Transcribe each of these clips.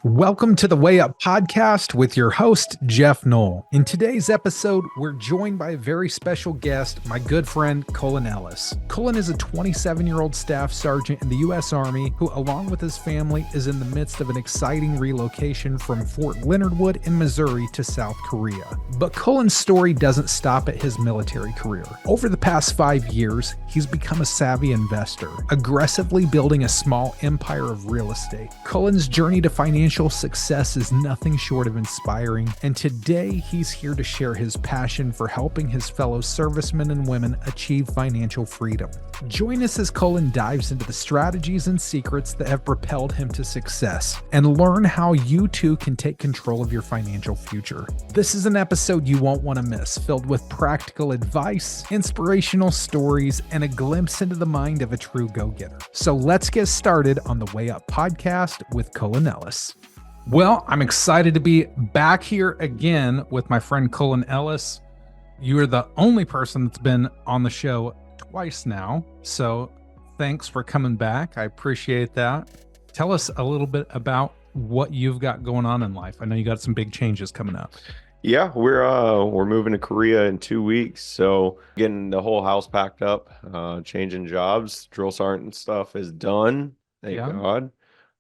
Welcome to the Way Up podcast with your host, Geoff Knoll. In today's episode, we're joined by a very special guest, my good friend, Cullen Ellis. Cullen is a 27-year-old staff sergeant in the U.S. Army who, along with his family, is in the midst of an exciting relocation from Fort Leonard Wood in Missouri to South Korea. But Cullen's story doesn't stop at his military career. Over the past 5 years, he's become a savvy investor, aggressively building a small empire of real estate. Cullen's journey to financial success is nothing short of inspiring, and today he's here to share his passion for helping his fellow servicemen and women achieve financial freedom. Join us as Cullen dives into the strategies and secrets that have propelled him to success, and learn how you too can take control of your financial future. This is an episode you won't want to miss, filled with practical advice, inspirational stories, and a glimpse into the mind of a true go-getter. So let's get started on the Way Up podcast with Cullen Ellis. Well, I'm excited to be back here again with my friend Cullen Ellis. You are the only person that's been on the show twice now, so thanks for coming back. I appreciate that. Tell us a little bit about what you've got going on in life. I know you got some big changes coming up. Yeah, we're moving to Korea in 2 weeks, so getting the whole house packed up, changing jobs, drill sergeant stuff is done. Thank God.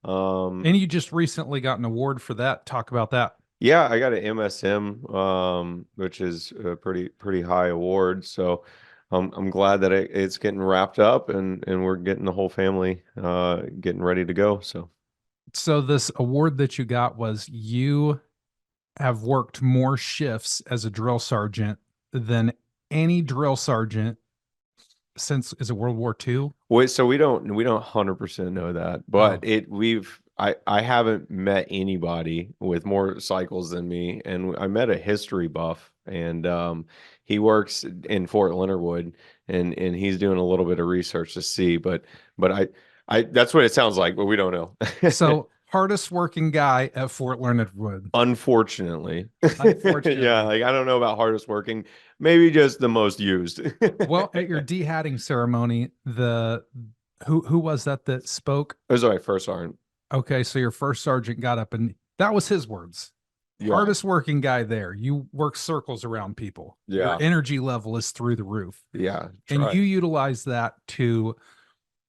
And you just recently got an award for that. Talk about that. Yeah, I got an MSM, which is a pretty high award. So I'm glad that it's getting wrapped up and we're getting the whole family getting ready to go. So this award that you got was you have worked more shifts as a drill sergeant than any drill sergeant since, is it World War II? Wait, so we don't 100% know that, but I haven't met anybody with more cycles than me, and I met a history buff, and he works in Fort Leonard Wood, and he's doing a little bit of research to see, but I that's what it sounds like, but we don't know. So hardest working guy at Fort Leonard Wood. Unfortunately. Yeah, like I don't know about hardest working, maybe just the most used. Well, at your dehatting ceremony, who was that spoke? It was my first sergeant. Okay, so your first sergeant got up and that was his words. Yeah. Hardest working guy there. You work circles around people. Yeah. Your energy level is through the roof. Yeah. And you utilize that to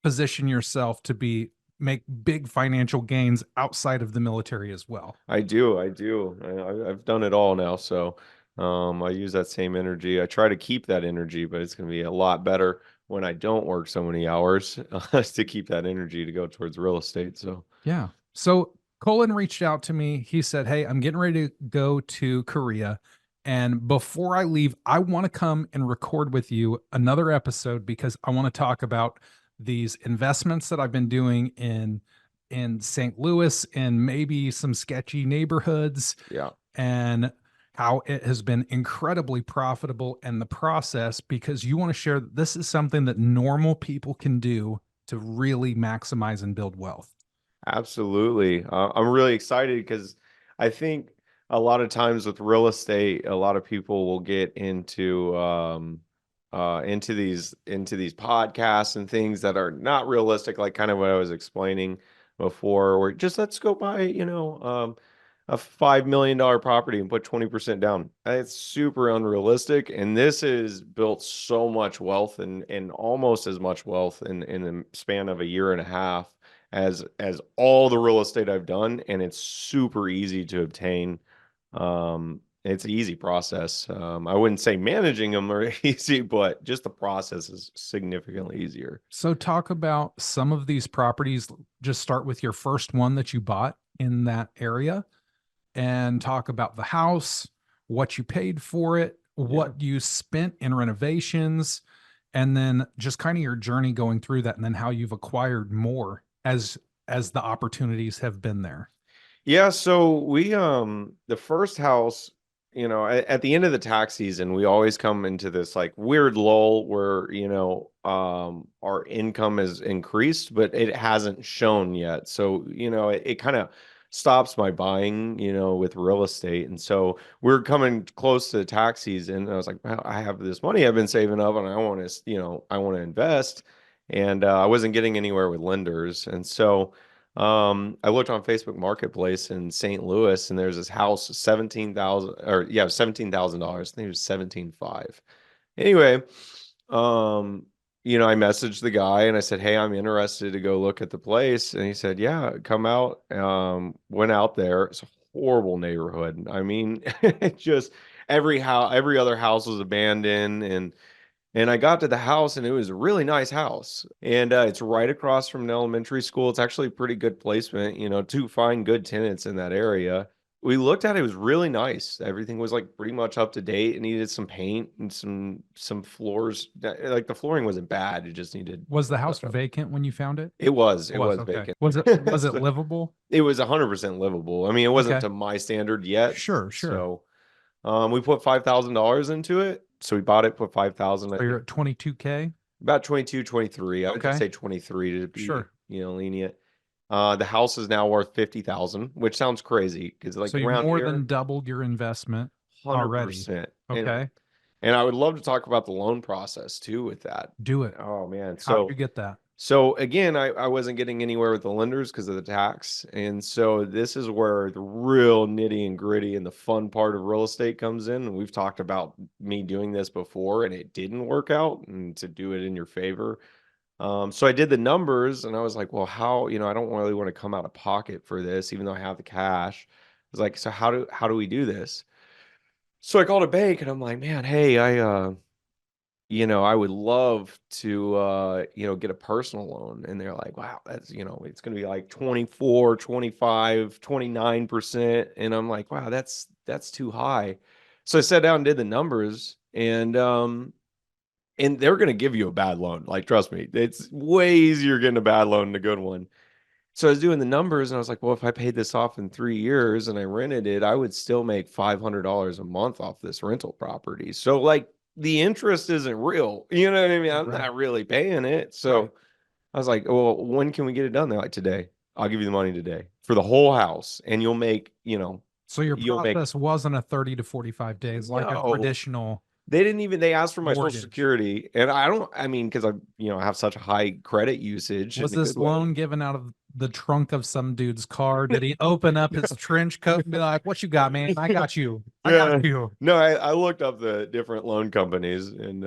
position yourself to make big financial gains outside of the military as well. I do. I've done it all now. So I use that same energy. I try to keep that energy, but it's going to be a lot better when I don't work so many hours to keep that energy to go towards real estate. So, yeah. So Cullen reached out to me. He said, "Hey, I'm getting ready to go to Korea. And before I leave, I want to come and record with you another episode because I want to talk about these investments that I've been doing in St. Louis and maybe some sketchy neighborhoods." Yeah. And how it has been incredibly profitable in the process, because you want to share that this is something that normal people can do to really maximize and build wealth. Absolutely. I'm really excited because I think a lot of times with real estate, a lot of people will get into these podcasts and things that are not realistic, like kind of what I was explaining before, where just let's go buy, a $5 million property and put 20% down. It's super unrealistic. And this is built so much wealth and almost as much wealth in a span of a year and a half as all the real estate I've done. And it's super easy to obtain. It's an easy process. I wouldn't say managing them are easy, but just the process is significantly easier. So talk about some of these properties. Just start with your first one that you bought in that area and talk about the house, what you paid for it, what you spent in renovations, and then just kind of your journey going through that, and then how you've acquired more as the opportunities have been there. Yeah, so we the first house, at the end of the tax season, we always come into this like weird lull where, our income is increased, but it hasn't shown yet. So, it kind of stops my buying, with real estate. And so we're coming close to the tax season. And I was like, well, I have this money I've been saving up and I want to, I want to invest. And I wasn't getting anywhere with lenders. And so I looked on Facebook Marketplace in St. Louis, and there's this house, 17,000, or yeah, $17,000. I think it was 17.5. Anyway, um, I messaged the guy and I said, "Hey, I'm interested to go look at the place." And he said, "Yeah, come out." Went out there. It's a horrible neighborhood. I mean, it just every other house was abandoned, and I got to the house and it was a really nice house. And it's right across from an elementary school. It's actually a pretty good placement, to find good tenants in that area. We looked at it, it was really nice. Everything was like pretty much up to date. It needed some paint and some floors. Like the flooring wasn't bad. It just needed Was the house touch up. vacant when you found it? It It was, was okay. vacant. Was it So livable? it was 100% livable. I mean, it wasn't Okay. to my standard yet. Sure, sure. So we put $5,000 into it. So we bought it, put 5,000, I So you're think. at 22K? About 22, 23. I would just Okay. say 23 to be, Sure. lenient. The house is now worth 50,000, which sounds crazy because like So you've around more here, than doubled your investment already. 100%. And Okay. and I would love to talk about the loan process too with that. Do it. Oh man. How'd you get that? So again, I wasn't getting anywhere with the lenders because of the tax. And so this is where the real nitty and gritty and the fun part of real estate comes in. And we've talked about me doing this before and it didn't work out, and to do it in your favor. So I did the numbers and I was like, well, how, I don't really want to come out of pocket for this, even though I have the cash. I was like, so how do we do this? So I called a bank and I'm like, man, hey, I would love to, get a personal loan. And they're like, wow, that's, it's going to be like 24, 25, 29%. And I'm like, wow, that's too high. So I sat down and did the numbers, and they're going to give you a bad loan. Like, trust me, it's way easier getting a bad loan than a good one. So I was doing the numbers and I was like, well, if I paid this off in 3 years and I rented it, I would still make $500 a month off this rental property. So, like, the interest isn't real. You know what I mean? I'm Right. not really paying it. So Right. I was like, well, when can we get it done? They're like, today. I'll give you the money today for the whole house. And So your you'll make, process wasn't a 30 to 45 days like a no, traditional they asked for my social mortgage. security. And I mean, because I have such a high credit usage Was in a good this way. loan given out of the trunk of some dude's car? Did he open up his trench coat and be like, "What you got, man? I got you. I Yeah. got you." No, I looked up the different loan companies and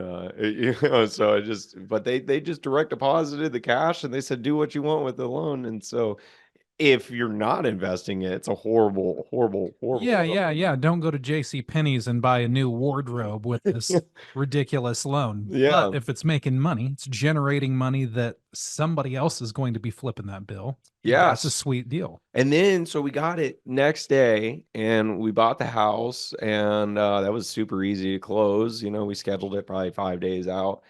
so but they just direct deposited the cash and they said do what you want with the loan. And so if you're not investing it, it's a horrible, horrible, horrible Yeah, yeah, loan. yeah. Don't go to J.C. Penney's and buy a new wardrobe with this ridiculous loan. But Yeah. if it's making money, it's generating money that somebody else is going to be flipping that bill. That's a Yes. sweet deal. And then so we got it next day and we bought the house, and that was super easy to close. We scheduled it probably 5 days out.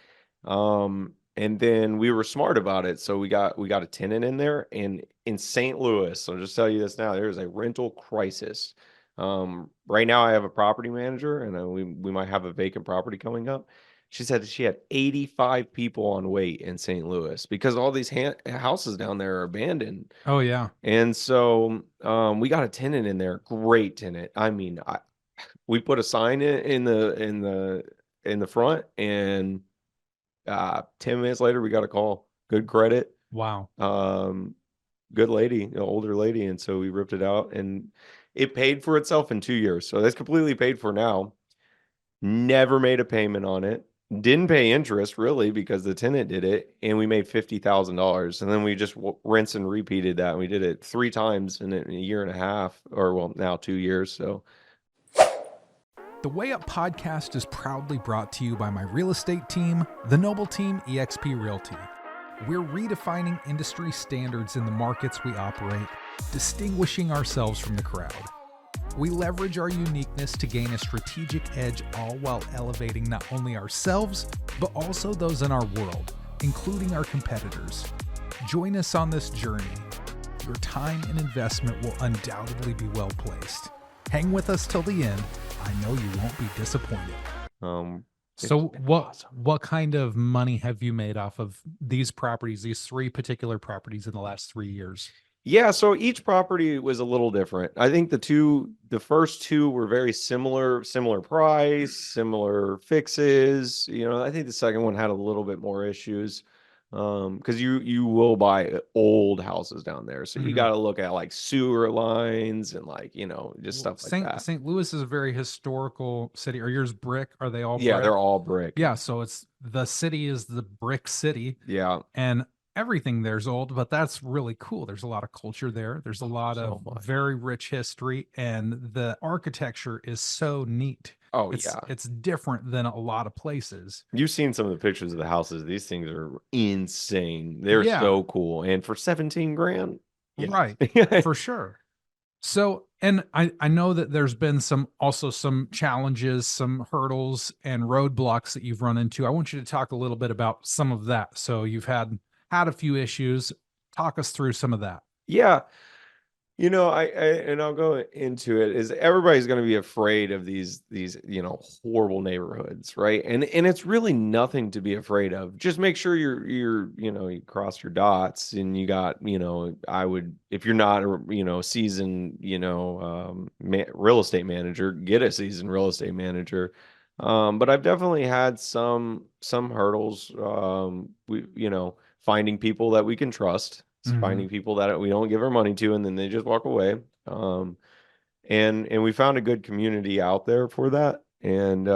And then we were smart about it. So we got a tenant in there, and in St. Louis, I'll just tell you this now, there's a rental crisis. Right now I have a property manager, and we might have a vacant property coming up. She said that she had 85 people on wait in St. Louis because all these houses down there are abandoned. Oh yeah. And so we got a tenant in there, great tenant. I mean, we put a sign in the front, and 10 minutes later we got a call. Good credit, Wow. um, good lady, older lady, and so we ripped it out, and it paid for itself in 2 years. So that's completely paid for now. Never made a payment on it. Didn't pay interest really because the tenant did it, and we made $50,000. And then we just rinse and repeated that. And we did it 3 times in a year and a half, or well, now 2 years. So The Way Up podcast is proudly brought to you by my real estate team, the Noble Team eXp Realty. We're redefining industry standards in the markets we operate, distinguishing ourselves from the crowd. We leverage our uniqueness to gain a strategic edge, all while elevating not only ourselves, but also those in our world, including our competitors. Join us on this journey. Your time and investment will undoubtedly be well placed. Hang with us till the end. I know you won't be disappointed. So what kind of money have you made off of these properties, these 3 particular properties in the last 3 years? yeah, so each property was a little different. I think the first two were very similar price, similar fixes. I think the second one had a little bit more issues. Because you will buy old houses down there, so you Mhm. got to look at like sewer lines and like just Well, stuff like St. that. St. Louis is a very historical city. Are yours brick? Are they all Yeah, brick? they're all brick. Yeah, so it's the city is the brick city, Yeah, and everything there's old, but that's really cool. There's a lot of culture there. There's a lot of so much. very rich history, and the architecture is so neat. Oh It's yeah. it's different than a lot of places. You've seen some of the pictures of the houses. These things are insane. They're Yeah, so cool. And for 17 grand, yeah. right. For sure. So, and I know that there's been some challenges, some hurdles and roadblocks that you've run into. I want you to talk a little bit about some of that. So you've had a few issues. Talk us through some of that. Yeah. And I'll go into it is everybody's going to be afraid of these horrible neighborhoods, right? And it's really nothing to be afraid of. Just make sure you cross your dots and you got, I would if you're not a, seasoned, real estate manager, get a seasoned real estate manager. But I've definitely had some hurdles finding people that we can trust. It's Mhm. finding people that we don't give our money to and then they just walk away. Um, and we found a good community out there for that. And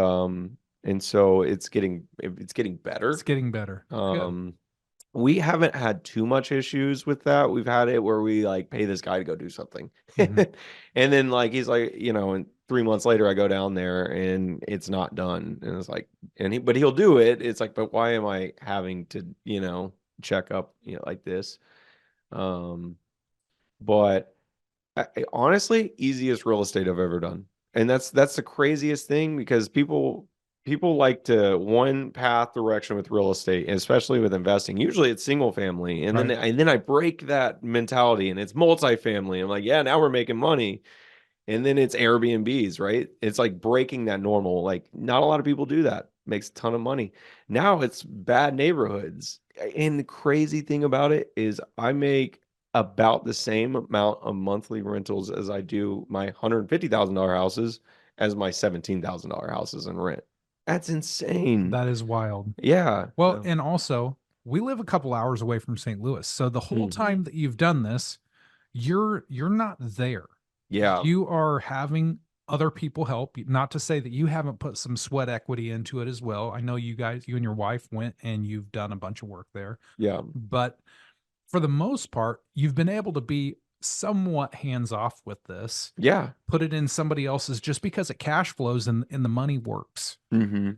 so it's getting It's better. getting better. Good. Um, we haven't had too much issues with that. We've had it where we like pay this guy to go do something. Mhm. And then like he's like, and 3 months later I go down there and it's not done. And it's like, but he'll do it. It's like, but why am I having to, check up, like this? Um, but honestly, easiest real estate I've ever done. And that's the craziest thing because people like to one path direction with real estate, and especially with investing. Usually it's single family. And then Right. and then I break that mentality and it's multifamily. I'm like, yeah, now we're making money. And then it's Airbnbs, right? It's like breaking that normal. Like, not a lot of people do that. Makes a ton of money. Now it's bad neighborhoods. And the crazy thing about it is I make about the same amount of monthly rentals as I do my $150,000 houses as my $17,000 houses in rent. That's insane. That is wild. Yeah. Well, and also, we live a couple hours away from St. Louis. So the whole Mhm. time that you've done this, you're not there. Yeah. You are having other people help. Not to say that you haven't put some sweat equity into it as well. I know you and your wife went and you've done a bunch of work there, Yeah. but for the most part, you've been able to be somewhat hands off with this, Yeah. put it in somebody else's just because it cash flows and the money works. Hmm.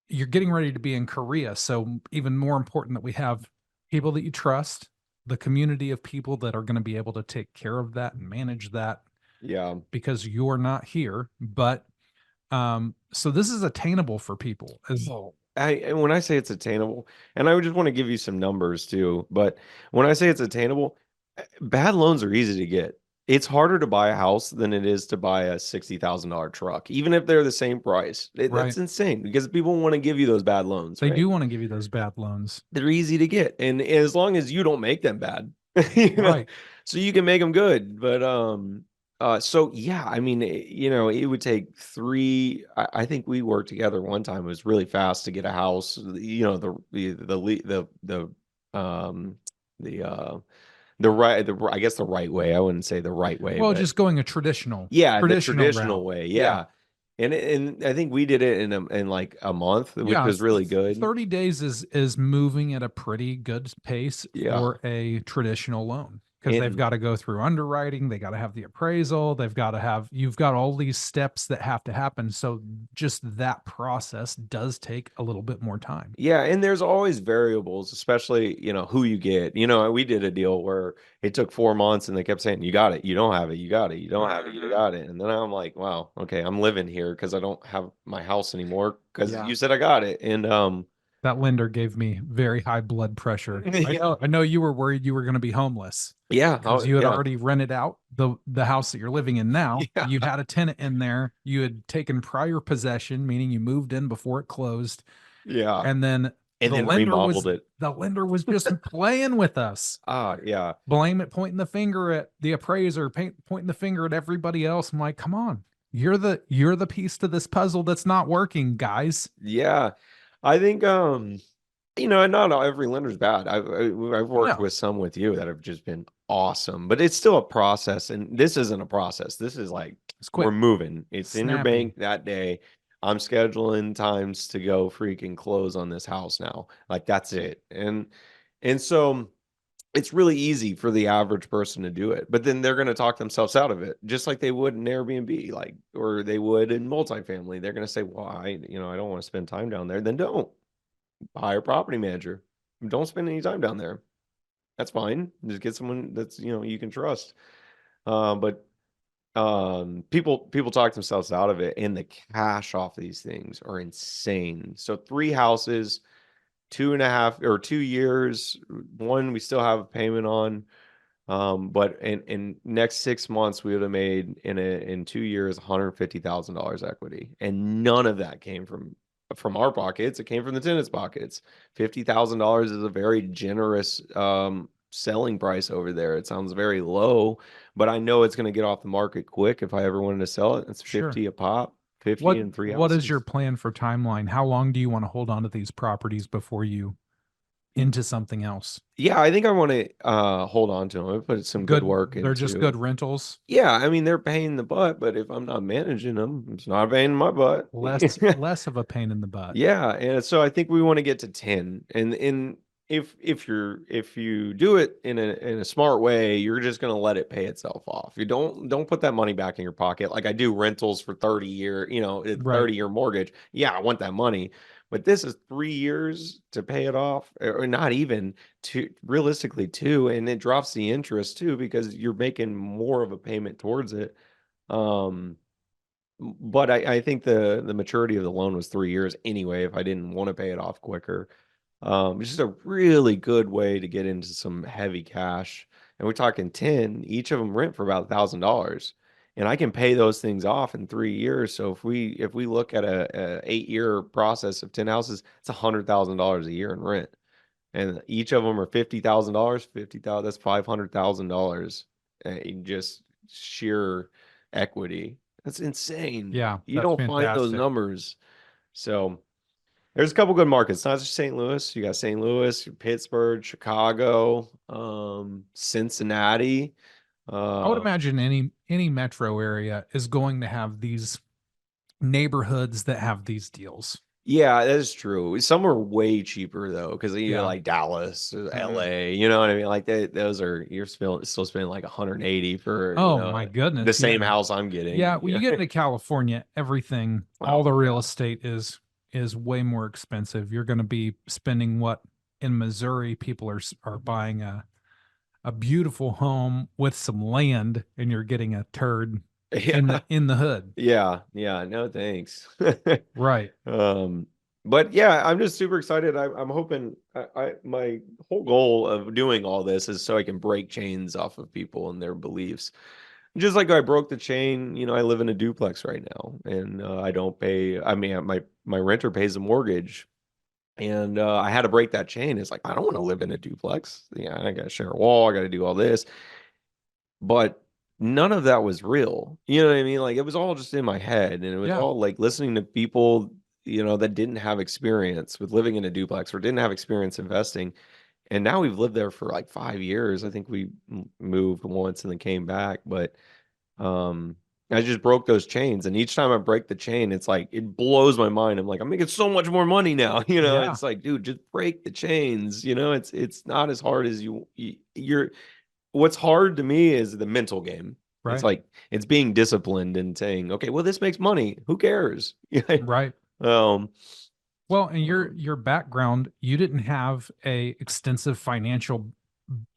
You're getting ready to be in Korea. So even more important that we have people that you trust, the community of people that are going to be able to take care of that and manage that Yeah. because you're not here. But so this is attainable for people. Oh, and when I say it's attainable, and I would just want to give you some numbers too, but when I say it's attainable, bad loans are easy to get. It's harder to buy a house than it is to buy a $60,000 truck, even if they're the same price. Right. That's insane because people want to give you those bad loans, They right? do want to give you those bad loans. They're easy to get, and as long as you don't make them bad, you know, Right. so you can make them good. But so yeah, I mean, it would take three. I think we worked together one time. It was really fast to get a house. Um the I guess the right way. I wouldn't say the right way, Well, but just going a traditional, yeah, the traditional traditional route. way. Yeah. Yeah, and I think we did it in like a month, which Yeah, was really good. 30 days is moving at a pretty good pace Yeah, for a traditional loan because they've and got to go through underwriting, they got to have the appraisal, they've got to have you've got all these steps that have to happen. So just that process does take a little bit more time. yeah, and there's always variables, especially, who you get. We did a deal where it took 4 months and they kept saying, you got it, you don't have it, you got it, you don't have it, you got it. And then I'm like, wow, okay, I'm living here because I don't have my house anymore because Yeah. you said I got it. And That lender gave me very high blood pressure. yeah, I know you were worried you were going to be homeless yeah, because you had yeah, already rented out the house that you're living in now. yeah, You had a tenant in there. You had taken prior possession, meaning you moved in before it closed. yeah. And then And the then lender remodeled was it. the lender was just playing with us. Yeah. Blame it, pointing the finger at the appraiser, pointing the finger at everybody else. I'm like, come on. You're the piece to this puzzle that's not working, guys. Yeah. I think Not every lender's bad. I've worked No, with some with you that have just been awesome, but it's still a process. And this isn't a process. This is like it's we're quick, moving. It's in your snappy. bank that day. I'm scheduling times to go freaking close on this house now. Like that's it. And so it's really easy for the average person to do it, but then they're going to talk themselves out of it, just like they would in Airbnb, like, or they would in multifamily. They're going to say, well, I don't want to spend time down there. Then don't hire a property manager. Don't spend any time down there. That's fine. Just get someone that's, you can trust. But people talk themselves out of it, and the cash off these things are insane. So 3 houses, 2.5 or 2 years, one we still have a payment on. But in next 6 months, we would have made in 2 years $150,000 equity, and none of that came from our pockets. It came from the tenants' pockets. $50,000 is a very generous selling price over there. It sounds very low, but I know it's going to get off the market quick if I ever wanted to sell it. It's Sure. 50 a pop, 50 What in three what is your houses. plan for timeline? How long do you want to hold on to these properties before you into something else? Yeah, I think I want to hold on to them. I put some good Good, work they're just good into. rentals. Yeah, I mean they're paying the butt, but if I'm not managing them, it's not paying my butt. Less of a pain in the butt. Yeah, and so I think we want to get to 10. And if you do it in a smart way, you're just going to let it pay itself off. You don't put that money back in your pocket. Like I do rentals for 30-year, a Right. 30-year mortgage. Yeah, I want that money. But this is 3 years to pay it off, or not even two, realistically two, and it drops the interest too because you're making more of a payment towards it. Um, but I think the maturity of the loan was 3 years anyway, if I didn't want to pay it off quicker. It's just a really good way to get into some heavy cash. And we're talking 10, each of them rent for about $1,000. And I can pay those things off in 3 years. So if we look at a 8-year process of 10 houses, it's $100,000 a year in rent. And each of them are $50,000, 50,000, that's $500,000 in just sheer equity. That's insane. Yeah, You that's don't find those fantastic. numbers. So there's a couple good markets, not just St. Louis. You got St. Louis, Pittsburgh, Chicago, Cincinnati. I would Uh, imagine any metro area is going to have these neighborhoods that have these deals. yeah, that is true. Some are way cheaper though, because you Yeah. like Dallas, or Mhm. LA. You know what I mean? Like those are you're still spending like 180 for Oh my the goodness. same Yeah. house I'm Yeah, getting. when you get into California, everything, all Oh the real yeah. estate is way more expensive. You're going to be spending what in Missouri people are buying a beautiful home with some land and you're getting a turd Yeah. in the hood. Yeah. Yeah. No, thanks. Right. Um, but yeah, I'm just super excited. I'm hoping my whole goal of doing all this is so I can break chains off of people and their beliefs. Just like I broke the chain, I live in a duplex right now, and I don't pay. I mean, my renter pays the mortgage, and I had to break that chain. It's like I don't want to live in a duplex. Yeah, I got to share a wall. I got to do all this, but none of that was real. You know what I mean? Like it was all just in my head, and it was Yeah. all like listening to people, that didn't have experience with living in a duplex or didn't have experience investing. And now we've lived there for like 5 years. I think we moved once and then came back, but um, I just broke those chains, and each time I break the chain, it's like it blows my mind. I'm like, I'm making so much more money now. Yeah. It's like, dude, just break the chains. It's not as hard as you're. What's hard to me is the mental game. It's Right. like it's being disciplined and saying, okay, well, this makes money. Who cares? Yeah. Right. Um, Well, and your um, your background, you didn't have a extensive financial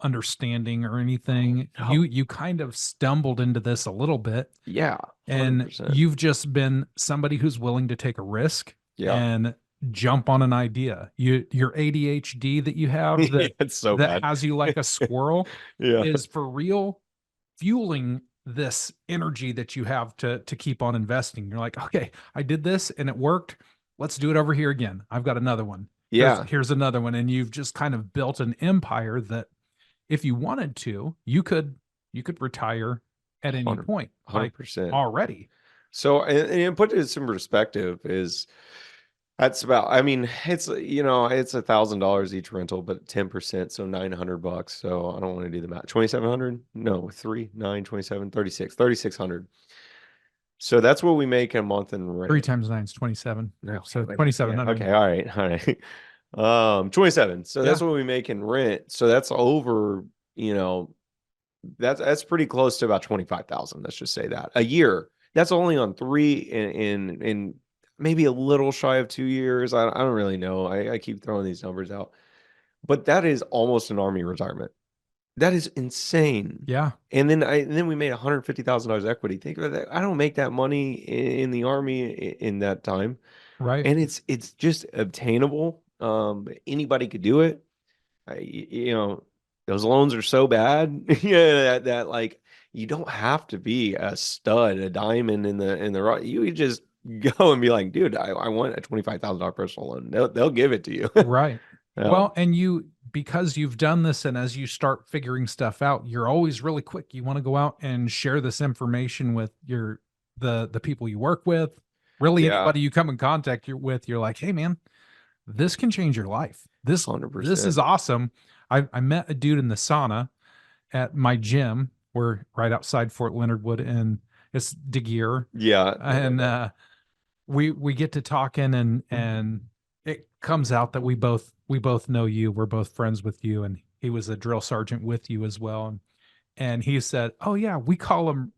understanding or oh anything. You no. you kind of stumbled into this a little bit Yeah, and 100%. you've just been somebody who's willing to take a risk Yeah. and jump on an idea. Your ADHD that you have Yeah, it's so that bad. has you like a squirrel Yeah. is for real fueling this energy that you have to keep on investing. You're like, okay, I did this and it worked. Let's do it over here again. I've got another one. Here's Yeah. here's another one. And you've just kind of built an empire that if you wanted to, you could retire at any 100, point, like 100%. already. So, and put it in some perspective is That's about, I mean, it's, it's $1,000 each rental, but 10%, so $900. So I don't want to do the math. 2,700? No, 3, 9, 27, 36, 3,600. So that's what we make a month in 3 rent. times 9 is 27. Okay, So yeah, 2,700. okay, all right, all right. 27. So Yeah. that's what we make in rent. So that's over, you know, that's pretty close to about 25,000. Let's just say that a year. That's only on three in maybe a little shy of 2 years. I don't really know. I keep throwing these numbers out, but that is almost an army retirement. That is insane. Yeah. And then we made $150,000 equity. Think about that. I don't make that money in the army in that time, Right. and it's just obtainable. Anybody could do it. Those loans are so bad, yeah, that like you don't have to be a stud, a diamond in the rough. You could just go and be like, dude, I want a $25,000 personal loan. They'll give it to you. Right. Yeah. Well, and because you've done this and as you start figuring stuff out, you're always really quick. You want to go out and share this information with the people you work with, really Yeah, anybody you come in contact with. You're like, hey man, this can change your life. This is 100%. awesome. I met a dude in the sauna at my gym. We're right outside Fort Leonard Wood, and it's DeGear. Yeah, And we get to talking, and it comes out that we both know you. We're both friends with you, and he was a drill sergeant with you as well. And he said, "Oh yeah, we call him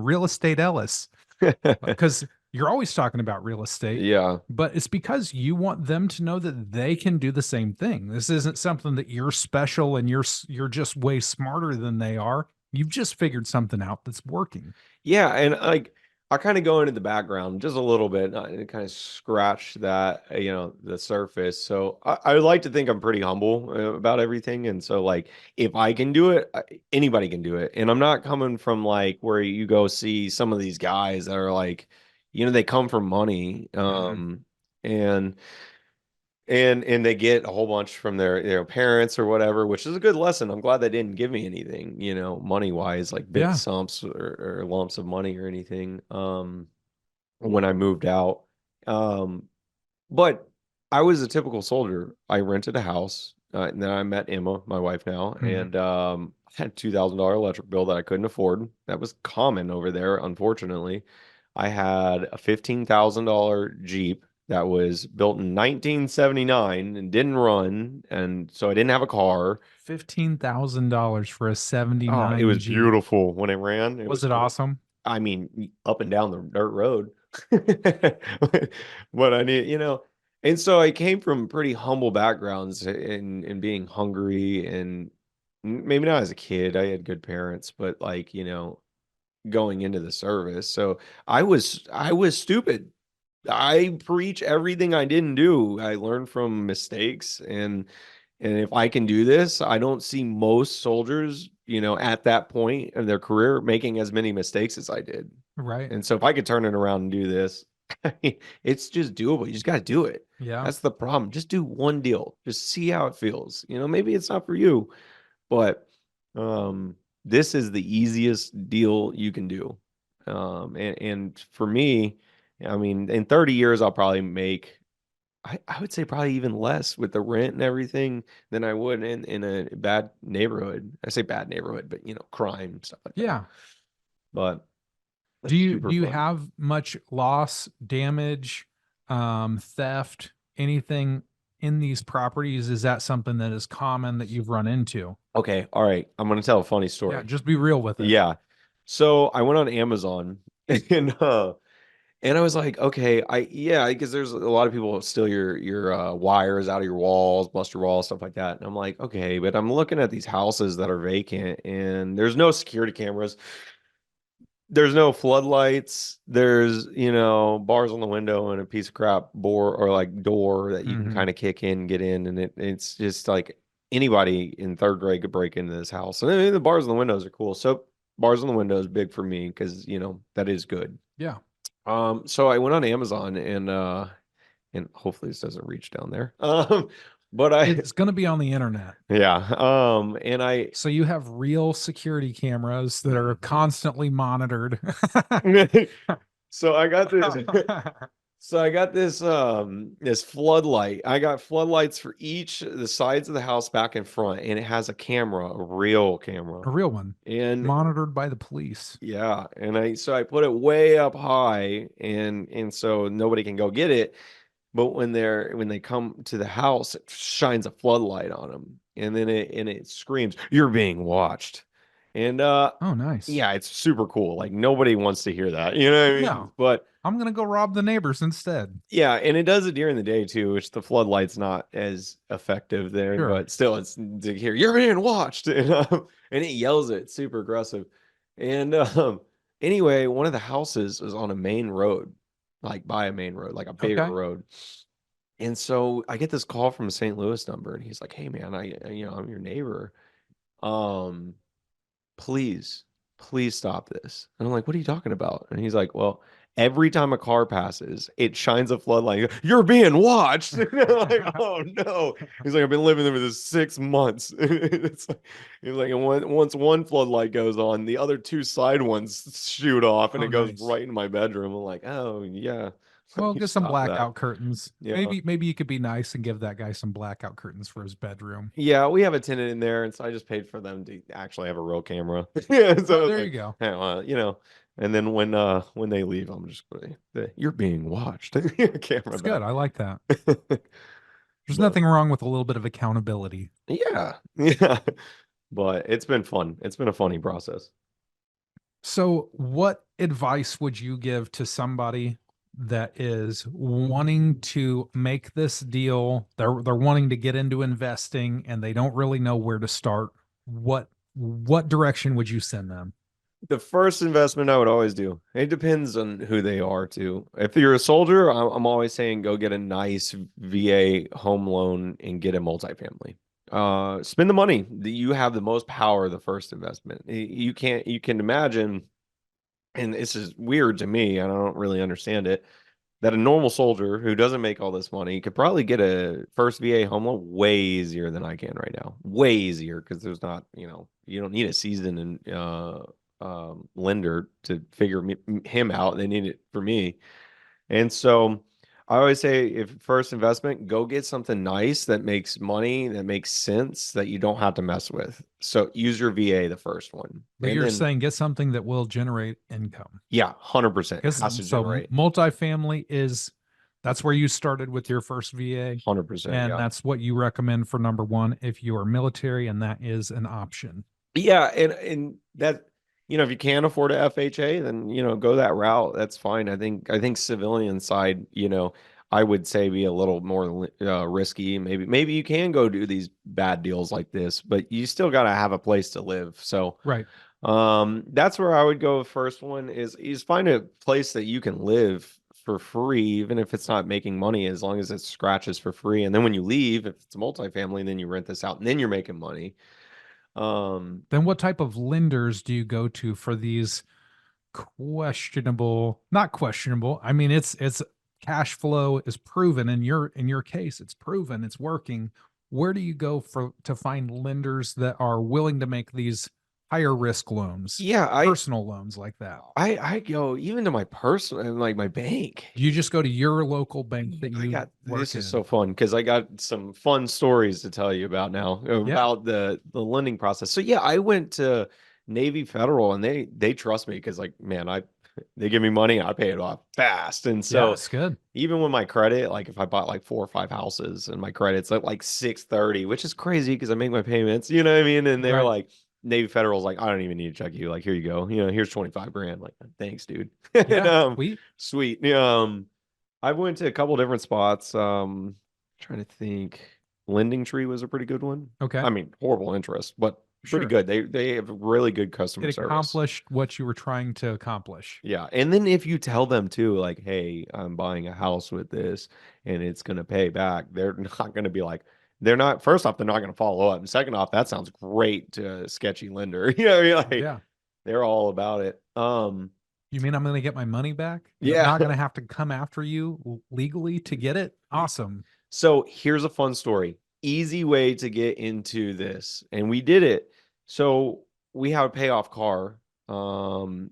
Real Estate Ellis because you're always talking about real estate, yeah. but it's because you want them to know that they can do the same thing. This isn't something that you're special and you're just way smarter than they are. You've just figured something out that's working." Yeah, and like I kind of go into the background just a little bit and kind of scratch that, the surface. So I would like to think I'm pretty humble about everything. And so like if I can do it, anybody can do it. And I'm not coming from like where you go see some of these guys that are like, they come from money. Mhm. And and they get a whole bunch from their parents or whatever, which is a good lesson. I'm glad they didn't give me anything, money wise, like big Yeah. sums or lumps of money or anything. When I moved out. But I was a typical soldier. I rented a house, and then I met Emma, my wife now, Mhm. and I had $2,000 electric bill that I couldn't afford. That was common over there, unfortunately. I had a $15,000 Jeep that was built in 1979 and didn't run, and so I didn't have a car. $15,000 for a Oh, it 79 was Jeep. beautiful when it ran. It Was was it cool. awesome? I mean, up and down the dirt road. But I need, and so I came from pretty humble backgrounds in being hungry and maybe not as a kid. I had good parents, but like, going into the service. So I was stupid. I preach everything I didn't do. I learned from mistakes and if I can do this, I don't see most soldiers, at that point of their career making as many mistakes as I did. Right. And so if I could turn it around and do this, it's just doable. You just got to do it. Yeah. That's the problem. Just do one deal. Just see how it feels. Maybe it's not for you, but this is the easiest deal you can do. And for me, I mean, in 30 years, I'll probably make, I would say probably even less with the rent and everything than I would in a bad neighborhood. I say bad neighborhood, but crime, stuff like that. Yeah. But Do it's you super do you fun. have much loss, damage, theft, anything in these properties? Is that something that is common that you've run into? Okay, all right. I'm gonna tell a funny Yeah, story. just be real with it. Yeah. So I went on Amazon and I was like, okay, yeah, because there's a lot of people steal your wires out of your walls, bust your walls, stuff like that. And I'm like, okay, but I'm looking at these houses that are vacant and there's no security cameras. There's no floodlights. There's, bars on the window and a piece of crap or like door that you can Hmm. kind of kick in, get in, and it's just like anybody in third grade could break into this house. And the bars on the windows are cool. So bars on the windows big for me because, that is good. Yeah. So I went on Amazon and hopefully this doesn't reach down there. But It's going to be on the internet. yeah. And I So you have real security cameras that are constantly monitored. so I got this. So I got this floodlight. I got floodlights for each the sides of the house back and front, and it has a camera, a real camera. A real one, And monitored by the police. yeah, and I put it way up high, and so nobody can go get it. But when they come to the house, it shines a floodlight on them, and then it screams, "You're being watched." And Oh, nice. yeah, it's super cool. Like nobody wants to hear that, you know what I mean? No, But I'm gonna go rob the neighbors instead. yeah, and it does it during the day too, which the floodlight's not as effective there, Sure. but still, it's to hear you're being watched, and it yells it super aggressive. And anyway, one of the houses was on a main road, like by a main road, like a bigger Okay. road. And so I get this call from a St. Louis number, and he's like, "Hey man, I'm your neighbor. Um, please, please stop this." And I'm like, "What are you talking about?" And he's like, "Well, every time a car passes, it shines a floodlight. You're being watched." And I'm like, "Oh no." He's like, "I've been living there for this 6 months." It's like, he's like, and once one floodlight goes on, the other two side ones shoot off, and Oh, it goes nice. right in my bedroom. I'm like, "Oh yeah, Well, you get some stop that." blackout curtains. Yeah. Maybe you could be nice and give that guy some blackout curtains for his bedroom. Yeah, we have a tenant in there, and so I just paid for them to actually have a real camera. Yeah, so Oh, I was there you like, go. hey, and then when they leave, I'm just putting you're being watched. Camera It's good. back. I like that. There's But nothing wrong with a little bit of accountability. yeah, yeah. But it's been fun. It's been a funny process. So, what advice would you give to somebody that is wanting to make this deal? They're wanting to get into investing and they don't really know where to start. What direction would you send them? The first investment I would always do. It depends on who they are too. If you're a soldier, I'm always saying go get a nice VA home loan and get a multifamily. Spend the money. You have the most power the first investment. You can imagine, and this is weird to me, and I don't really understand it, that a normal soldier who doesn't make all this money could probably get a first VA home loan way easier than I can right now. Way easier because there's not, you don't need a seasoned and lender to figure him out. They need it for me. And so I always say if first investment, go get something nice that makes money, that makes sense, that you don't have to mess with. So use your VA the first one. But And you're then saying get something that will generate income. yeah, 100% Because has to so generate. multifamily is that's where you started with your first VA, 100%, and yeah. that's what you recommend for number one if you are military, and that is an option. Yeah, and that if you can afford a FHA, then go that route. That's fine. I think civilian side, I would say be a little more risky. Maybe you can go do these bad deals like this, but you still got to have a place to live. So Right. that's where I would go. First one is find a place that you can live for free, even if it's not making money, as long as it scratches for free. And then when you leave, if it's a multifamily, then you rent this out, and then you're making money. Then what type of lenders do you go to for these questionable, not questionable. I mean, it's cash flow is proven in your case, it's proven, it's working. Where do you go for to find lenders that are willing to make these higher risk loans, Yeah, personal loans like that? I go even to my personal, like my bank. Do you just go to your local bank that I you got work this is in? so fun because I got some fun stories to tell you about now Yeah. about the lending process. So yeah, I went to Navy Federal, and they trust me because like man, I they give me money, I pay it off fast. And Yeah, so it's good. even with my credit, like if I bought like 4 or 5 houses and my credit's at like 630, which is crazy because I make my payments, you know what I mean? And they're Right. like, Navy Federal's like, I don't even need to check you. Like, here you go. Here's 25 grand. Like, thanks, dude. And Yeah. Sweet. sweet. I went to a couple different spots. Trying to think. Lending Tree was a pretty good one. Okay. I mean, horrible interest, but pretty Sure. good. They have really good customer It service. accomplished what you were trying to accomplish. Yeah. And then if you tell them too, like, hey, I'm buying a house with this and it's going to pay back, they're not going to be like, they're not, first off, they're not going to follow up. And second off, that sounds great to a sketchy lender. Like Yeah. they're all about it. You mean I'm going to get my money back and I'm Yeah. not going to have to come after you legally to get it? Awesome. So here's a fun story. Easy way to get into this. And we did it. So we have a payoff car. And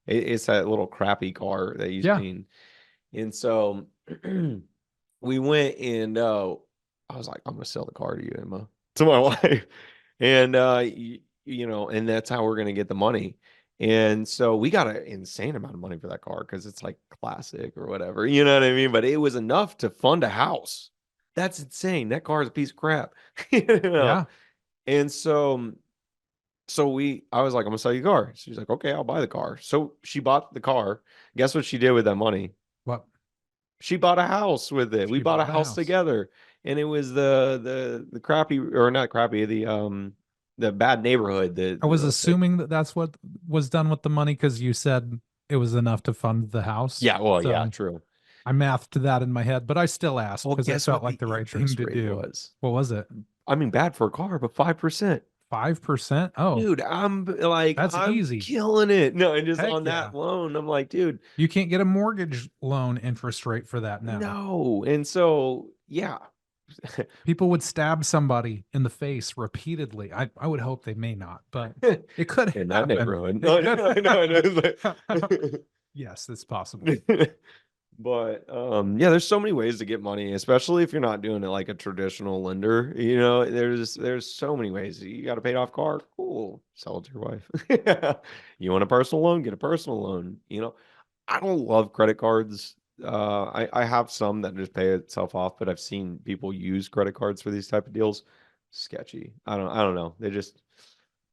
it's that little crappy car that you've Yeah. seen. And so we went and I was like, I'm gonna sell the car to you, Emma, to my wife. And and that's how we're gonna get the money. And so we got an insane amount of money for that car because it's like classic or whatever, you know what I mean? But it was enough to fund a house. That's insane. That car is a piece of crap. You know? Yeah. And I was like, I'm gonna sell you a car. She's like, okay, I'll buy the car. So she bought the car. Guess what she did with that money? What? She bought a house with it. We She bought a bought a house house. together. And it was the crappy, or not crappy, the bad neighborhood. I was The assuming that that's what was done with the money because you said it was enough to fund the house. Yeah, well, yeah, So true. I mathed that in my head, but I still asked Well, because it guess felt what like the the right thing interest to rate do. was? What was it? I mean, bad for a car, but 5%. 5%? Oh, Dude, that's I'm easy. killing it. No, and just Heck on yeah. that loan, I'm like, dude, You can't get a mortgage loan interest rate for that now. no. And so, yeah. People would stab somebody in the face repeatedly. I would hope they may not, but it could In that happen. neighborhood. It No, could I know, I know. happen. Yes, it's possible. But yeah, there's so many ways to get money, especially if you're not doing it like a traditional lender. There's so many ways. You got to pay it off car, cool, sell it to your wife. You want a personal loan, get a personal loan. I don't love credit cards. I have some that just pay itself off, but I've seen people use credit cards for these type of deals. Sketchy. I don't know. They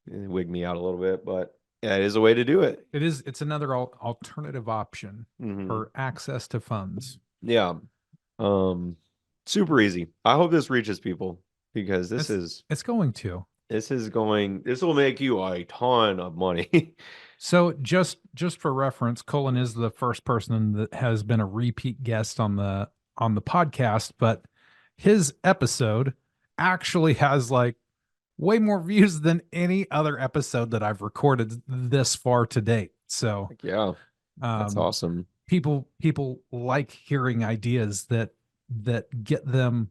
wig me out a little bit, but yeah, it is a way to do it. It's another alternative option Hmm. for access to funds. Yeah. Um, Super easy. I hope this reaches people because It's it's going to. this will make you a ton of money. So just for reference, Colin is the first person that has been a repeat guest on the podcast, but his episode actually has like way more views than any other episode that I've recorded this far to date. So Like, yeah, that's um, awesome. people like hearing ideas that get them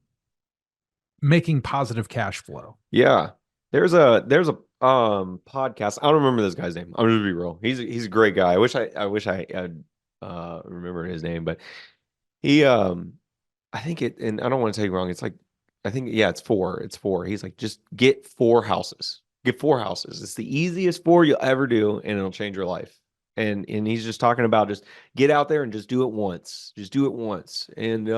making positive cash flow. Yeah. There's a podcast. I don't remember this guy's name. I'm gonna be real. He's a great guy. I wish I had remember his name, but he I think it, and I don't want to tell you wrong. It's like, I think, yeah, it's four. It's four. He's like, just get four houses. Get four houses. It's the easiest four you'll ever do, and it'll change your life. And he's just talking about just get out there and just do it once. Just do it once. And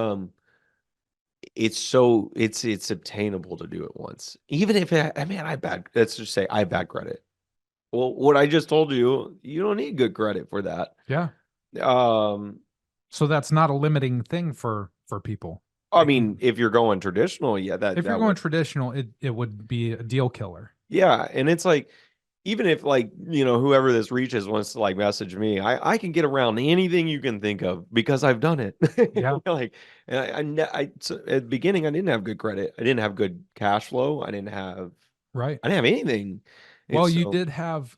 it's obtainable to do it once. Even if I mean I have bad, let's just say I have bad credit. Well, what I just told you, you don't need good credit for that. Yeah. Um, So that's not a limiting thing for people. I They mean, can, if you're going traditional, yeah, that if you're that going would. traditional, it would be a deal killer. Yeah, and it's like, even if like, whoever this reaches wants to like message me, I can get around anything you can think of because I've done it. Yeah. Like, and so at the beginning I didn't have good credit. I didn't have good cash flow. Right. I didn't have anything. Well, It's you so did have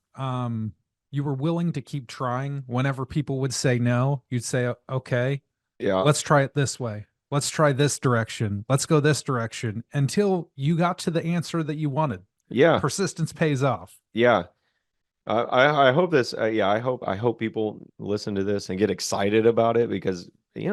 you were willing to keep trying whenever people would say no. You'd say, "Okay, yeah, let's try it this way. Let's try this direction. Let's go this direction," until you got to the answer that you wanted. yeah, Persistence pays off. yeah. I hope this. Yeah, I hope people listen to this and get excited about it because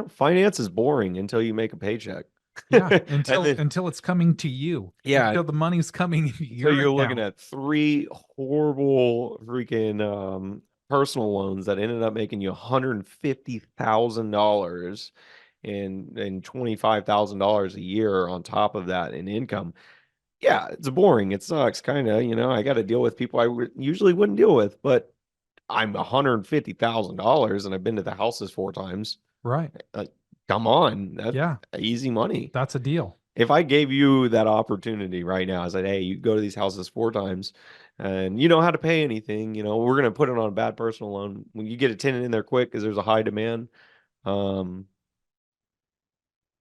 finance is boring until you make a paycheck, Yeah, and then until it's coming to you. yeah. Until the money's coming into So your you're looking account. at three horrible freaking personal loans that ended up making you $150,000 and $25,000 a year on top of that in income. Yeah, it's boring. It sucks, kind of. I got to deal with people usually wouldn't deal with, but I'm $150,000 and I've been to the houses four times. Right. Like, come on, that's Yeah, easy money. that's a deal. If I gave you that opportunity right now, I said, hey, you go to these houses four times and you know how to pay anything, we're going to put it on a bad personal loan. When you get a tenant in there quick because there's a high demand, um,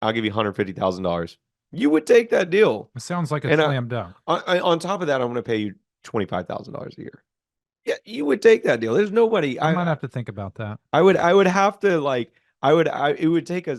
I'll give you $150,000. You would take that deal. It sounds like a And slam dunk. on top of that, I'm going to pay you $25,000 a year. Yeah, you would take that deal. There's nobody. I might have to think about that. I would have to like it would take a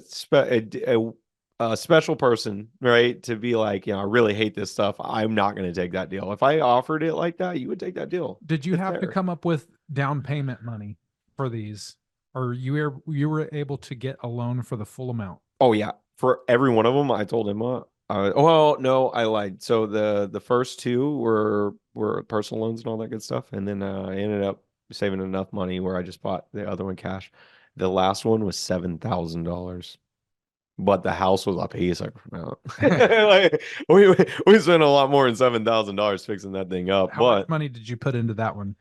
special person, right, to be like, I really hate this stuff. I'm not going to take that deal. If I offered it like that, you would take that deal. Did you It's have to fair. come up with down payment money for these? or you were able to get a loan for the full amount? Oh yeah, for every one of them, I told Emma. Well, no, I lied. So the first two were personal loans and all that good stuff, and then I ended up saving enough money where I just bought the other one cash. The last one was $7,000, but the house was a piece of like we spent a lot more than $7,000 fixing that thing up. How much But money did you put into that one?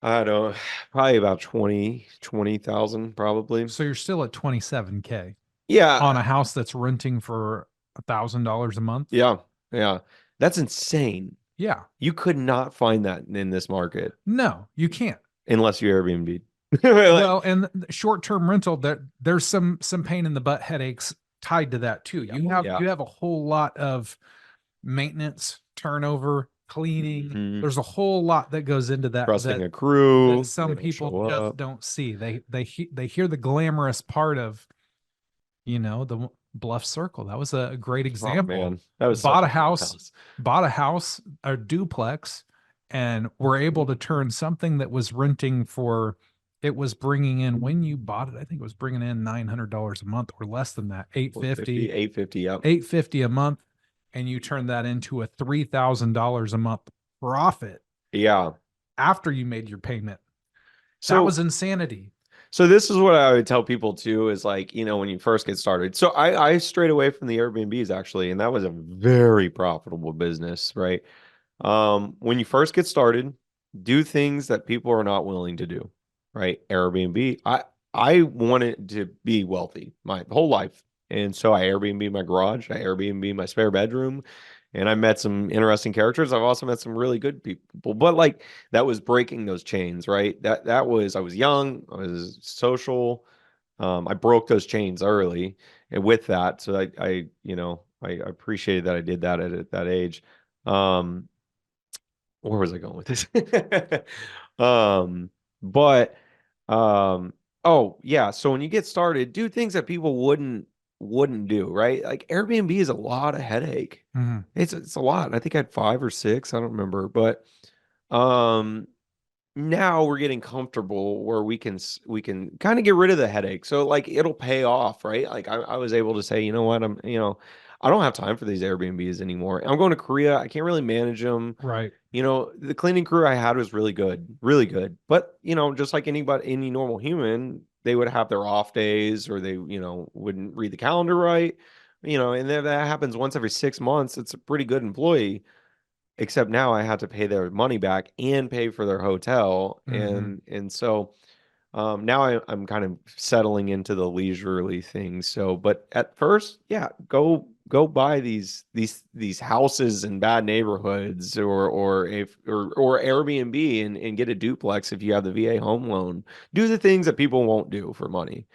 I don't probably about 20,000 probably. So you're still at 27K Yeah, on a house that's renting for $1,000 a month. yeah, yeah. That's insane. Yeah. You could not find that in this market No, you can't. unless you Airbnb. Like, Well, and short-term rental, there's some pain in the butt headaches tied to that too. yeah. You have a whole lot of maintenance, turnover, cleaning. Mhm. There's a whole lot that goes into that Trusting a crew, that they some don't show people just up. don't see. They hear the glamorous part of, the Bluff Circle. That was a great Oh example. man, that was Bought such a a fun house, house. bought a house, a duplex, and were able to turn something that was renting for, it was bringing in, when you bought it, I think it was bringing in $900 a month or less than that, 850, 850, yep. 850 a month, and you turn that into a $3,000 a month profit Yeah. after you made your payment. That was So insanity. so this is what I would tell people too, is like, when you first get started. So I strayed away from the Airbnbs actually, and that was a very profitable business, right? When you first get started, do things that people are not willing to do, right? Airbnb. I wanted to be wealthy my whole life. And so I Airbnb my garage, I Airbnb my spare bedroom, and I met some interesting characters. I've also met some really good people. But like that was breaking those chains, right? That was I was young, I was social. I broke those chains early and with that. So I appreciated that I did that at that age. Um, where was I going with this? Um, but oh yeah, so when you get started, do things that people wouldn't do, right? Like Airbnb is a lot of headache. Mhm. It's a lot. I think I had five or six, I don't remember, but um now we're getting comfortable where we can kind of get rid of the headache. So like it'll pay off, right? Like I was able to say, you know what, I don't have time for these Airbnbs anymore. I'm going to Korea. I can't really manage them. Right. The cleaning crew I had was really good, really good. But, just like any normal human, they would have their off days or they, wouldn't read the calendar right. And then that happens once every 6 months. It's a pretty good employee. Except now I have to pay their money back and pay for their hotel. Mhm. And so now I'm kind of settling into the leisurely things. So, but at first, yeah, go buy these houses in bad neighborhoods or Airbnb and get a duplex if you have the VA home loan. Do the things that people won't do for money.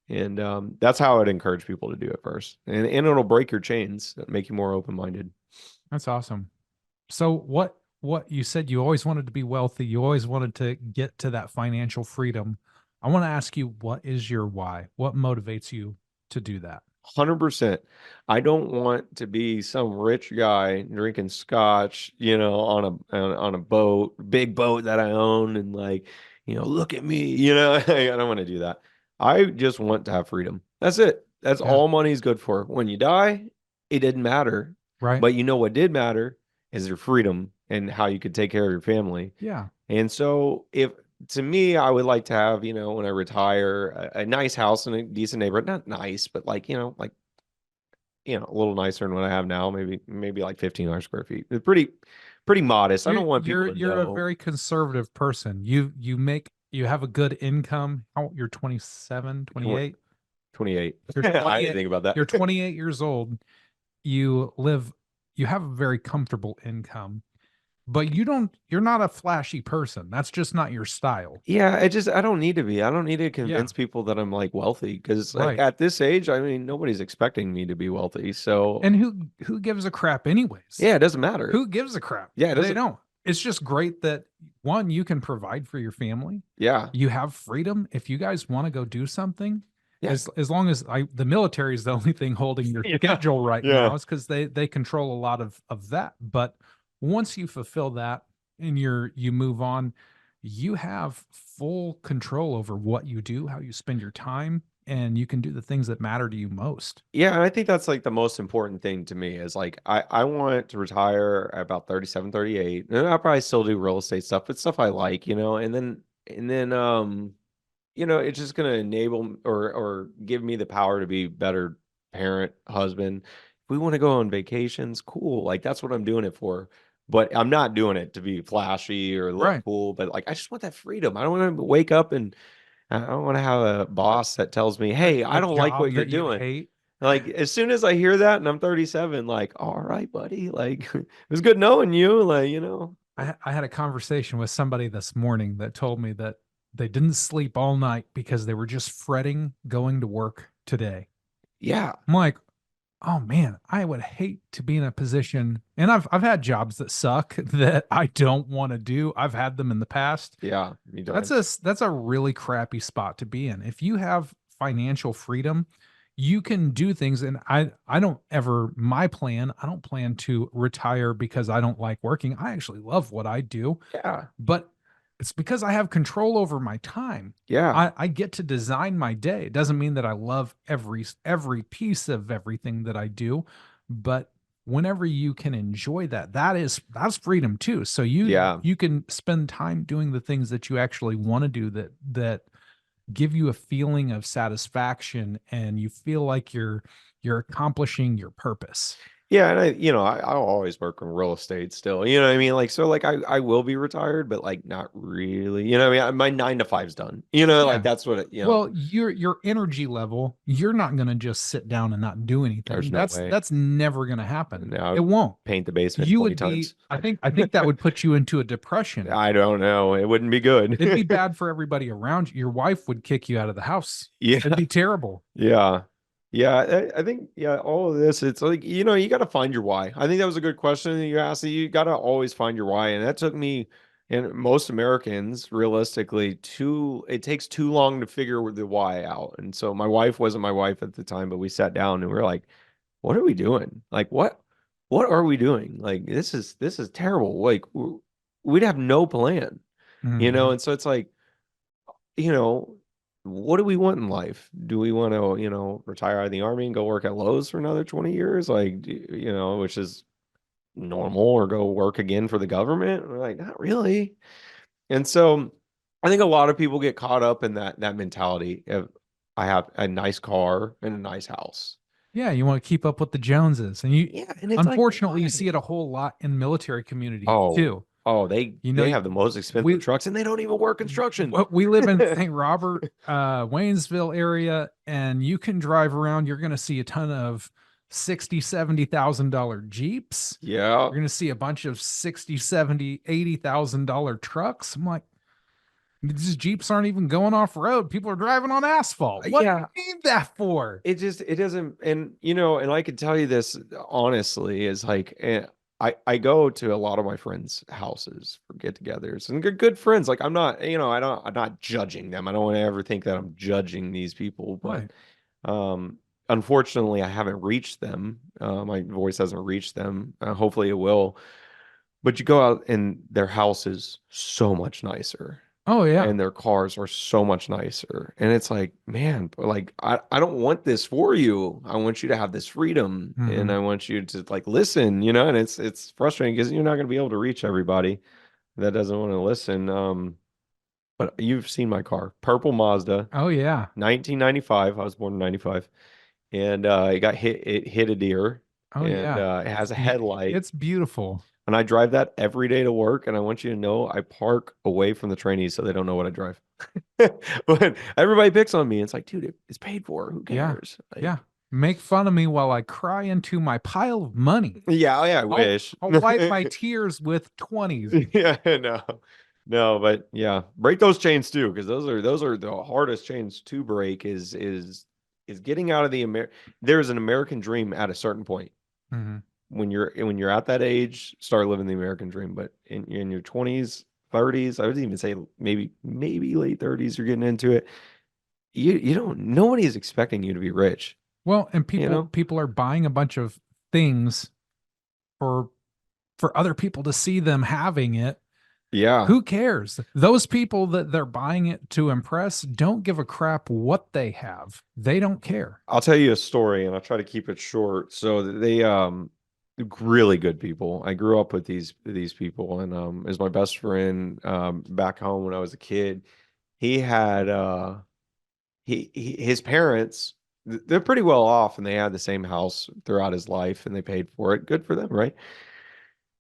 And that's how I'd encourage people to do it first. And it'll break your chains, make you more open-minded. That's awesome. So what you said, you always wanted to be wealthy, you always wanted to get to that financial freedom. I want to ask you, what is your why? What motivates you to do that? 100%. I don't want to be some rich guy drinking scotch, on a boat, big boat that I own, and like, look at me, I don't want to do that. I just want to have freedom. That's it. That's Yeah. all money is good for. When you die, it didn't matter. Right. But what did matter is your freedom and how you could take care of your family. Yeah. And so if to me, I would like to have, when I retire, a nice house in a decent neighborhood. Not nice, but like, a little nicer than what I have now, maybe like 1,500 square feet. It's pretty modest. I You're don't want people you're to you're a know. very conservative person. You have a good income. You're 27, Tw- 28. 28. You're I didn't 28. think about that. You're 28 years old. You live you have a very comfortable income, but you're not a flashy person. That's just not your style. Yeah, I don't need to be. I don't need to Yeah. convince people that I'm like wealthy because like Right. at this age, I mean, nobody's expecting me to be wealthy. So And who gives a crap anyways? yeah, it doesn't matter. Who gives a crap? Yeah, it They doesn't. don't. It's just great that, one, you can provide for your family. Yeah. You have freedom. If you guys want to go do something, Yeah. as long as the military is the only thing holding your Yeah. schedule right Yeah. now, is because they control a lot of that. But once you fulfill that and you move on, you have full control over what you do, how you spend your time, and you can do the things that matter to you most. Yeah, and I think that's like the most important thing to me is like I want to retire at about 37, 38. And I'll probably still do real estate stuff, but stuff I like, and then it's just gonna enable or give me the power to be better parent, husband. If we want to go on vacations, cool. Like that's what I'm doing it for. But I'm not doing it to be flashy or look Right. cool. But like I just want that freedom. I don't want to wake up and I don't want to have a boss that tells me, "Hey, I A don't like what job you're that you doing." hate. Like as soon as I hear that and I'm 37, like, all right, buddy. Like it was good knowing you. I had a conversation with somebody this morning that told me that they didn't sleep all night because they were just fretting going to work today. Yeah, I'm like, oh man, I would hate to be in a position, and I've had jobs that suck that I don't want to do. I've had them in the past. yeah, me That's done. that's a really crappy spot to be in. If you have financial freedom, you can do things. And I don't ever my plan, I don't plan to retire because I don't like working. I actually love what I do, Yeah, but it's because I have control over my time. yeah, I get to design my day. It doesn't mean that I love every piece of everything that I do, but whenever you can enjoy that, that's freedom too. So yeah. you can spend time doing the things that you actually want to do, that give you a feeling of satisfaction, and you feel like you're accomplishing your purpose. Yeah, and I'll always work in real estate still. You know what I mean? Like, so like I will be retired, but like not really. You know what I mean? My 9 to 5's done. Like Yeah. that's what Well, your energy level, you're not going to just sit down and not do there's anything. no way. That's never going to happen. Now It won't. paint the basement You 20 would be, times. I think that would put you into a depression. I don't know. It wouldn't be It'd be good. bad for everybody around you. Your wife would kick you out of the house. It'd Yeah. be terrible. Yeah. Yeah, I think all of this, it's like, you got to find your why. I think that was a good question that you asked. You got to always find your why. And that took me and most Americans realistically it takes too long to figure the why out. And so my wife wasn't my wife at the time, but we sat down and we were like, what are we doing? Like what are we doing? Like this is terrible. Like we'd have no plan, Mhm. and so it's like you know, what do we want in life? Do we want to, retire out of the army and go work at Lowe's for another 20 years? Like, which is normal, or go work again for the government? We're like, not really. And so I think a lot of people get caught up in that mentality of I have a nice car and a nice house. Yeah, you want to keep up with the Joneses. And Yeah, and it's like, unfortunately, you see why? it a whole lot in military community Oh, too. oh, they You know, they have the most expensive we trucks and they don't even work construction. we live in St. Robert, Waynesville area, and you can drive around. You're going to see a ton of 60, $70,000 Jeeps. Yeah. You're going to see a bunch of 60, 70, $80,000 trucks. I'm like, these Jeeps aren't even going off road. People are driving on asphalt. What do Yeah, you need that for? it doesn't, and I can tell you this honestly is like, I go to a lot of my friends' houses for get-togethers and good friends. Like I'm not judging them. I don't want to ever think that I'm judging these people, but Right. unfortunately I haven't reached them. My voice hasn't reached them. Hopefully it will. But you go out and their house is so much nicer Oh, yeah. and their cars are so much nicer. And it's like, man, but like I don't want this for you. I want you to have this freedom and Hmm. I want you to like listen, and it's frustrating because you're not going to be able to reach everybody that doesn't want to listen. But you've seen my car, purple Mazda, Oh, yeah. 1995. I was born in 95. And it hit a deer Oh, and yeah. it has a Y- headlight. It's beautiful. And I drive that every day to work. And I want you to know I park away from the trainees so they don't know what I drive. But everybody picks on me. It's like, dude, it's paid for. Who Yeah. cares? Yeah. Like, Make fun of me while I cry into my pile of money. yeah, oh, yeah, I wish. I'll wipe my tears with 20s. Yeah, no, no, but yeah, break those chains too, because those are the hardest chains to break. Is getting out of there's an American dream at a certain point. Hmm. When you're at that age, start living the American dream. But in your 20s, 30s, I would even say maybe late 30s, you're getting into it. You don't nobody is expecting you to be rich, Well, and you know? people are buying a bunch of things for other people to see them having it, Yeah. Who cares? Those people that they're buying it to impress don't give a crap what they have. They don't care. I'll tell you a story and I'll try to keep it short. So they really good people. I grew up with these people and is my best friend back home when I was a kid. He had his parents they're pretty well off and they had the same house throughout his life and they paid for it. Good for them, right?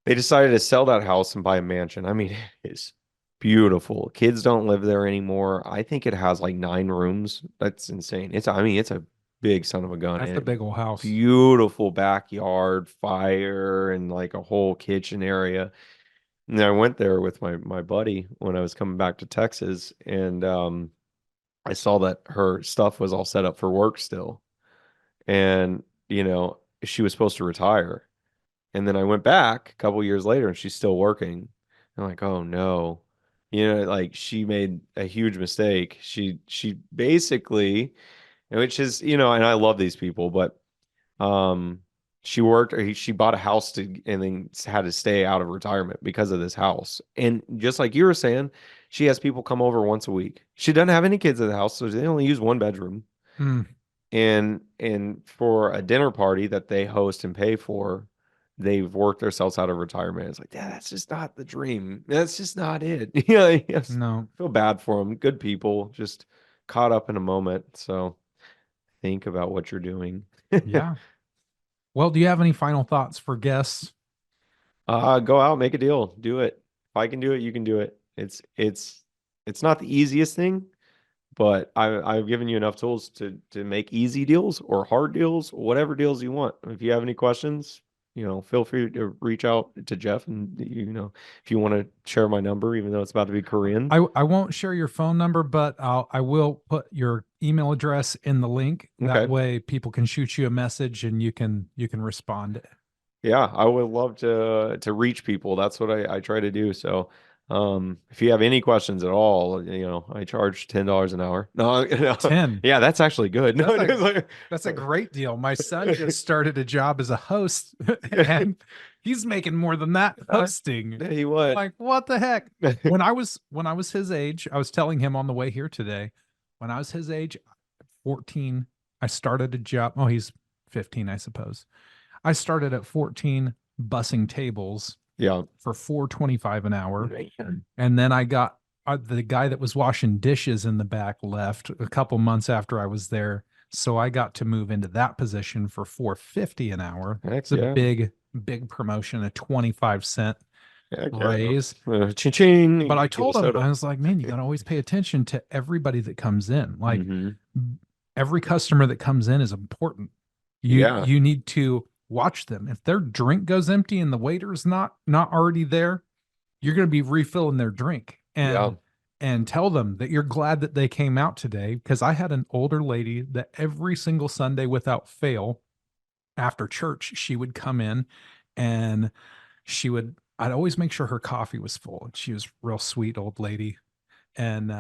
They decided to sell that house and buy a mansion. I mean, it's beautiful. Kids don't live there anymore. I think it has like 9 rooms. That's insane. I mean, it's a big son of a gun. That's the And big old house. beautiful backyard, fire, and like a whole kitchen area. And I went there with my buddy when I was coming back to Texas, and I saw that her stuff was all set up for work still. And, she was supposed to retire. And then I went back a couple years later and she's still working. I'm like, oh no. Like she made a huge mistake. She basically, which is, and I love these people, but um she bought a house and then had to stay out of retirement because of this house. And just like you were saying, she has people come over once a week. She doesn't have any kids at the house, so they only use one bedroom. Hmm. And for a dinner party that they host and pay for, they've worked themselves out of retirement. It's like, yeah, that's just not the dream. That's just not it. I No. feel bad for them. Good people, just caught up in a moment. So think about what you're doing. Yeah. Well, do you have any final thoughts for guests? Go out, make a deal, do it. If I can do it, you can do it. It's not the easiest thing, but I've given you enough tools to make easy deals or hard deals, whatever deals you want. If you have any questions, feel free to reach out to Geoff and if you want to share my number, even though it's about to be Korean. I won't share your phone number, but I will put your email address in the link. That Okay. way people can shoot you a message and you can respond. Yeah, I would love to reach people. That's what I try to do. So if you have any questions at all, I charge $10 an hour. No, no. 10. Yeah, that's actually good. No, That's it's like- That's a great deal. My son just started a job as a host and he's making more than that hosting. Tell you what. Like, what the heck? When I was his age, I was telling him on the way here today, when I was his age, 14, I started a job. Oh, he's 15, I suppose. I started at 14 bussing tables Yeah. for $4.25 an hour. Man. And then I got the guy that was washing dishes in the back left a couple months after I was there. So I got to move into that position for $4.50 an hour. Heck It's a yeah. big promotion, a 25-cent Heck yeah. raise. Ching-ching. But I Get a told him, soda. I was like, man, you got to always pay attention to everybody that comes in. Like Mhm. every customer that comes in is important. Yeah. You need to watch them. If their drink goes empty and the waiter's not already there, you're going to be refilling their drink and tell them that you're glad that they came out today. Because I had an older lady that every single Sunday without fail after church, she would come in and I'd always make sure her coffee was full. She was a real sweet old lady. And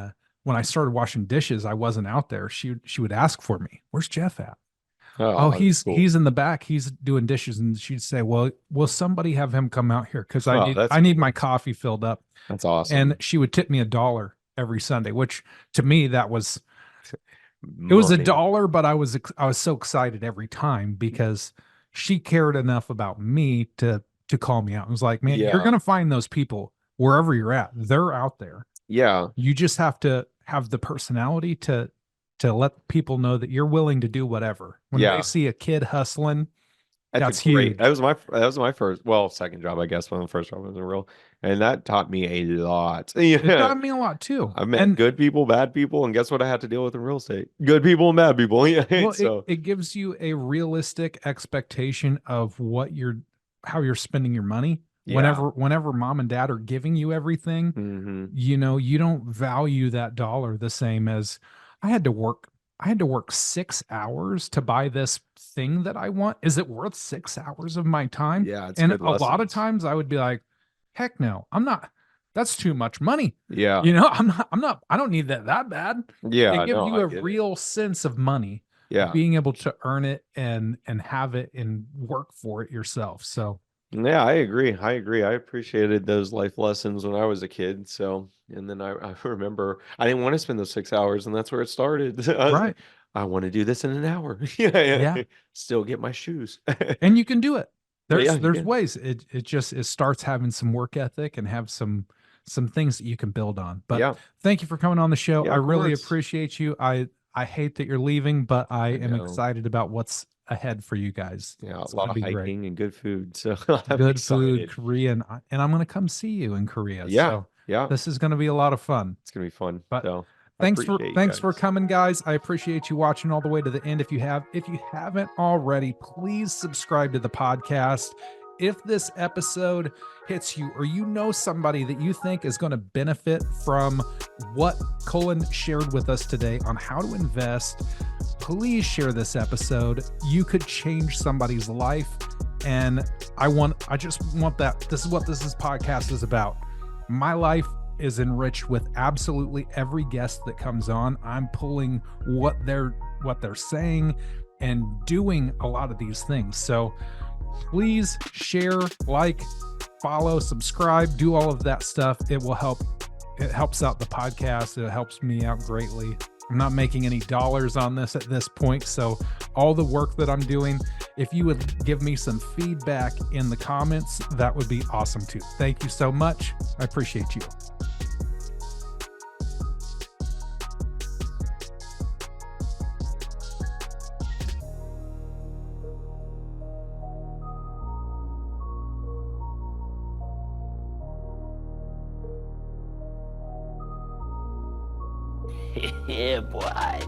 when I started washing dishes, I wasn't out there. She would ask for me. Where's Geoff at? Oh, that's cool. he's in the back. He's doing dishes. And she'd say, well, will somebody have him come out here? Because that's I need cool. my coffee filled up. That's awesome. And she would tip me $1 every Sunday, which to me, it was $1, but I was so excited every time because she cared enough about me to call me out. It was like, man, you're going to find those people wherever you're at. They're out there. Yeah. You just have to have the personality to let people know that you're willing to do whatever. When they see a kid hustling, that's great. huge. That was my second job, I guess. When the first job wasn't real, and that taught me a lot. It taught me a lot too. I met good people, bad people, and guess what I had to deal with in real estate? Good people and bad people. Yeah. Well, So it gives you a realistic expectation of how you're spending your money. Yeah. Whenever mom and dad are giving you everything, Mhm. you don't value that dollar the same as I had to work 6 hours to buy this thing that I want. Is it worth 6 hours of my time? Yeah, it's And good a lot of lessons. times I would be like, heck no, I'm not. That's too much money. Yeah. I don't need that bad. Yeah. It gives No, you I a get it. real sense of money, Yeah. being able to earn it and have it and work for it yourself. So Yeah, I agree. I agree. I appreciated those life lessons when I was a kid. So, and then I remember I didn't want to spend those 6 hours, and that's where it started. I was like, Right. I want to do this in an hour. Yeah, Yeah. yeah. Still get my shoes. And you can do it. Yeah, you There's can. ways. It starts having some work ethic and have some things that you can build on. But Yeah. thank you for coming on the show. Yeah, I of really course. appreciate you. I hate that you're leaving, but I I am know. excited about what's ahead for you guys. Yeah, a It's lot going to of be great. hiking and good food. So I'm Good food, excited. Korean, and I'm going to come see you in Korea. Yeah, So yeah. this is going to be a lot of fun. It's gonna be fun. But So I appreciate you thanks for guys. coming, guys. I appreciate you watching all the way to the end. If you haven't already, please subscribe to the podcast. If this episode hits you, or you know somebody that you think is going to benefit from what Cullen shared with us today on how to invest, please share this episode. You could change somebody's life. And I just want that. This is what this podcast is about. My life is enriched with absolutely every guest that comes on. I'm pulling what they're saying and doing a lot of these things. So please share, like, follow, subscribe, do all of that stuff. It will help. It helps out the podcast. It helps me out greatly. I'm not making any dollars on this at this point. So all the work that I'm doing, if you would give me some feedback in the comments, that would be awesome too. Thank you so much. I appreciate you. Yeah, boy.